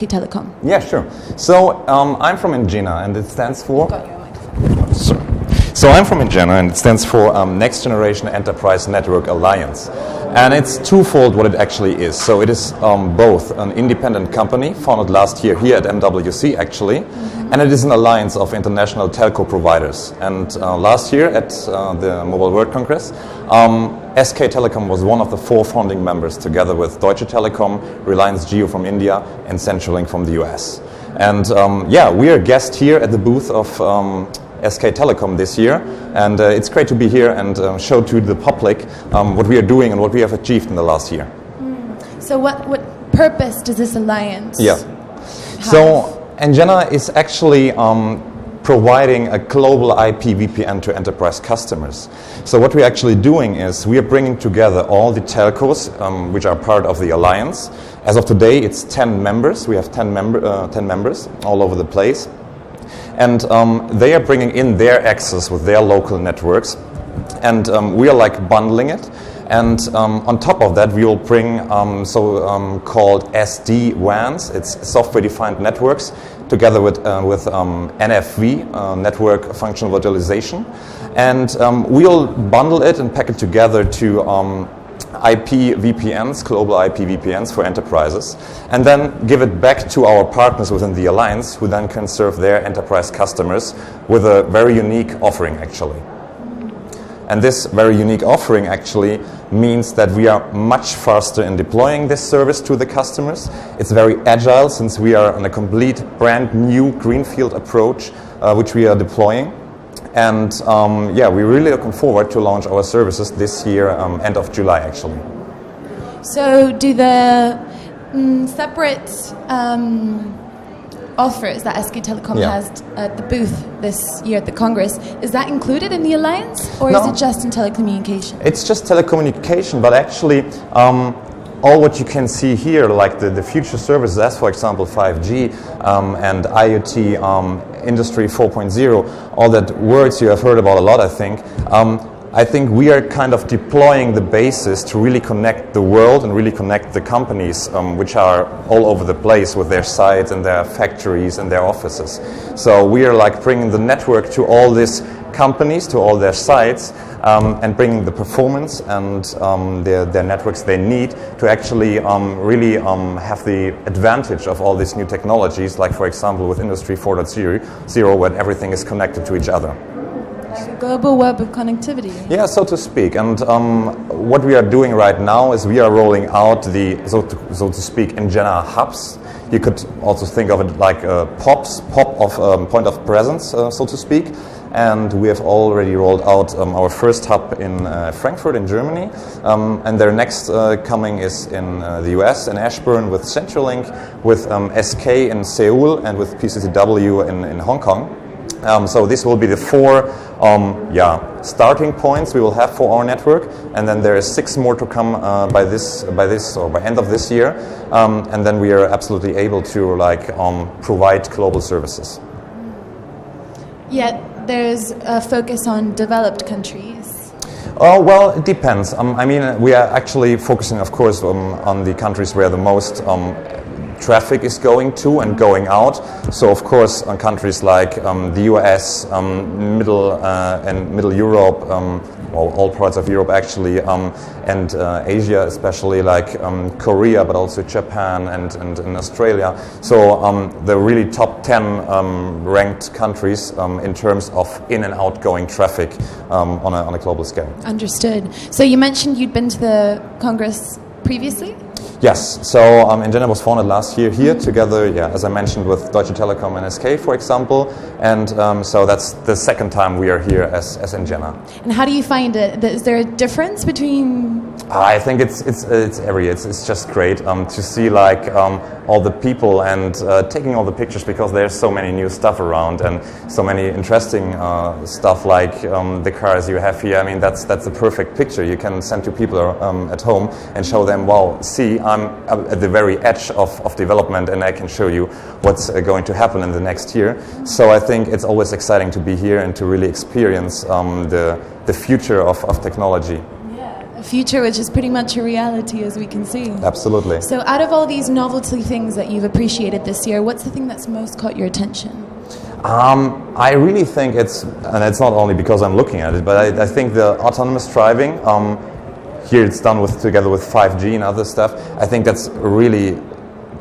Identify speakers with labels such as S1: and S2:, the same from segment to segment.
S1: Telecom.
S2: Yeah, sure. So I'm from NGENA, and it stands for...
S1: Got your microphone.
S2: Sorry. So I'm from NGENA, and it stands for Next Generation Enterprise Network Alliance. And it's twofold what it actually is. So it is both an independent company, founded last year here at MWC actually, and it is an alliance of international telco providers. And last year at the Mobile World Congress, SK Telecom was one of the 4 founding members, together with Deutsche Telekom, Reliance Jio from India, and CenturyLink from the US. And yeah, we are a guest here at the booth of SK Telecom this year, and it's great to be here and show to the public what we are doing and what we have achieved in the last year.
S1: So what purpose does this alliance have?
S2: So NGENA is actually providing a global IP VPN to enterprise customers. So what we're actually doing is we are bringing together all the telcos which are part of the alliance. As of today, it's 10 members. We have 10 members all over the place. And they are bringing in their access with their local networks. And we are like bundling it. And on top of that, we will bring called SD-WANs. It's software-defined networks, together with NFV, network functional virtualization. And we'll bundle it and pack it together to IP VPNs, global IP VPNs for enterprises, and then give it back to our partners within the alliance, who then can serve their enterprise customers with a very unique offering actually. And this very unique offering actually means that we are much faster in deploying this service to the customers. It's very agile, since we are on a complete brand new greenfield approach which we are deploying. And yeah, we're really looking forward to launch our services this year, end of July actually.
S1: So do the separate offers that SK Telecom has at the booth this year at the Congress, is that included in the alliance, or is it just in telecommunication?
S2: It's just telecommunication, but actually all what you can see here, like the future services, as for example 5G and IoT, Industry 4.0, all that words you have heard about a lot, I think we are kind of deploying the basis to really connect the world and really connect the companies which are all over the place with their sites and their factories and their offices. So we are like bringing the network to all these companies, to all their sites, and bringing the performance and their networks they need to actually really have the advantage of all these new technologies, like for example with Industry 4.0, when everything is connected to each other.
S1: Like a global web of connectivity.
S2: Yeah, so to speak. And what we are doing right now is we are rolling out the, so to speak, NGENA hubs. You could also think of it like pop of point of presence, so to speak. And we have already rolled out our first hub in Frankfurt in Germany. And their next coming is in the US, in Ashburn with CenturyLink, with SK in Seoul, and with PCCW in Hong Kong. So this will be the 4 starting points we will have for our network, and then there is 6 more to come by end of this year, and then we are absolutely able to provide global services.
S1: Yet there's a focus on developed countries.
S2: Oh, well, it depends. I mean, we are actually focusing, of course, on the countries where the most traffic is going to and going out. So of course on countries like the US, Middle Europe, well, all parts of Europe actually, and Asia especially, like Korea, but also Japan and Australia. So the really top 10 ranked countries in terms of in and outgoing traffic on a global scale.
S1: Understood. So you mentioned you'd been to the Congress previously?
S2: Yes, so NGENA was founded last year here together, as I mentioned, with Deutsche Telekom and SK, for example, and so that's the second time we are here as NGENA.
S1: And how do you find it? Is there a difference between?
S2: I think it's just great to see all the people and taking all the pictures, because there's so many new stuff around and so many interesting stuff like the cars you have here. I mean, that's the perfect picture you can send to people at home and show them, wow, see, I'm at the very edge of development, and I can show you what's going to happen in the next year. So I think it's always exciting to be here and to really experience the future of technology.
S1: Yeah. A future which is pretty much a reality, as we can see.
S2: Absolutely.
S1: So out of all these novelty things that you've appreciated this year, what's the thing that's most caught your attention?
S2: I really think and it's not only because I'm looking at it, but I think the autonomous driving, here it's done together with 5G and other stuff, I think that's really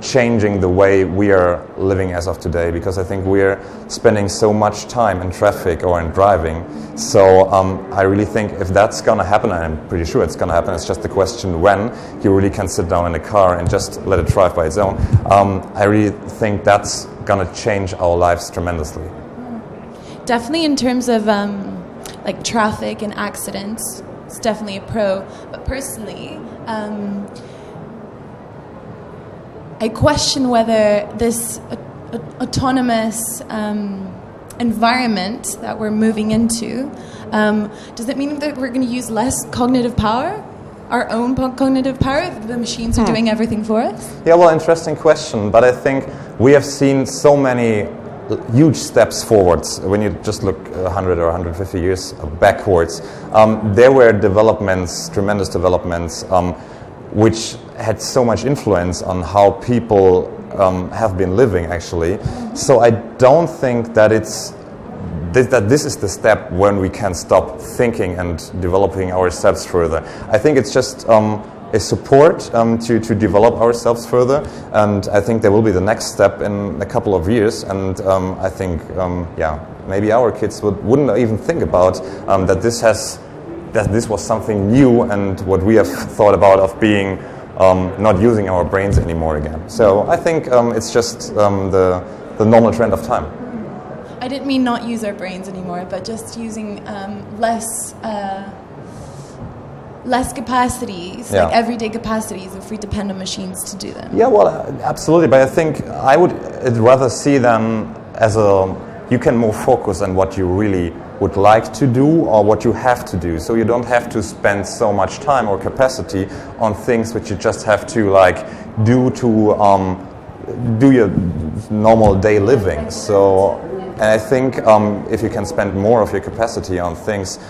S2: changing the way we are living as of today, because I think we're spending so much time in traffic or in driving. So I really think if that's going to happen, and I'm pretty sure it's going to happen, it's just the question when you really can sit down in a car and just let it drive by its own. I really think that's going to change our lives tremendously.
S1: Definitely in terms of like traffic and accidents, it's definitely a pro. But personally, I question whether this autonomous environment that we're moving into, does it mean that we're going to use less cognitive power? Our own cognitive power, if the machines are doing everything for us? Yeah,
S2: well, interesting question. But I think we have seen so many huge steps forwards. When you just look 100 or 150 years backwards, there were developments, tremendous developments, which had so much influence on how people have been living, actually. So I don't think that that this is the step when we can stop thinking and developing ourselves further. I think it's just a support to develop ourselves further, and I think there will be the next step in a couple of years, and I think maybe our kids wouldn't even think about that this was something new and what we have thought about of being not using our brains anymore again. So I think it's just the normal trend of time.
S1: I didn't mean not use our brains anymore, but just using less capacities, like everyday capacities, if we depend on machines to do them.
S2: Yeah, well, absolutely. But I think I would rather see them as you can more focus on what you really would like to do or what you have to do. So you don't have to spend so much time or capacity on things which you just have to do your normal day living. So. And I think if you can spend more of your capacity on things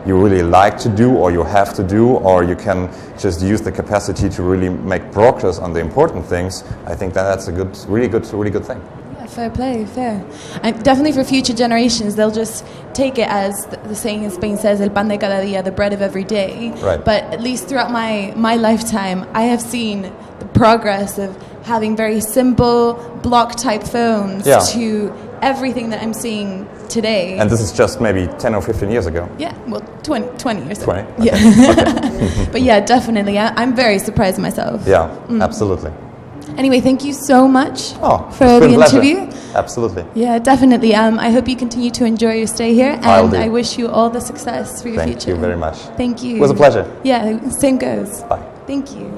S2: you really like to do or you have to do, or you can just use the capacity to really make progress on the important things, I think that's a really good thing.
S1: Yeah, fair play, fair. And definitely for future generations, they'll just take it as the saying in Spain says, el pan de cada día, the bread of every day.
S2: Right.
S1: But at least throughout my lifetime, I have seen the progress of having very simple block-type phones to everything that I'm seeing today.
S2: And this is just maybe 10 or 15 years ago.
S1: Yeah, well, 20 or so.
S2: 20? Okay.
S1: Yeah.
S2: Okay.
S1: But yeah, definitely. I'm very surprised myself.
S2: Yeah, absolutely.
S1: Anyway, thank you so much
S2: for
S1: the interview.
S2: Absolutely.
S1: Yeah, definitely. I hope you continue to enjoy your stay here, and I wish you all the success for your future.
S2: Thank you very much.
S1: Thank you.
S2: It was a pleasure.
S1: Yeah, same goes.
S2: Bye.
S1: Thank you.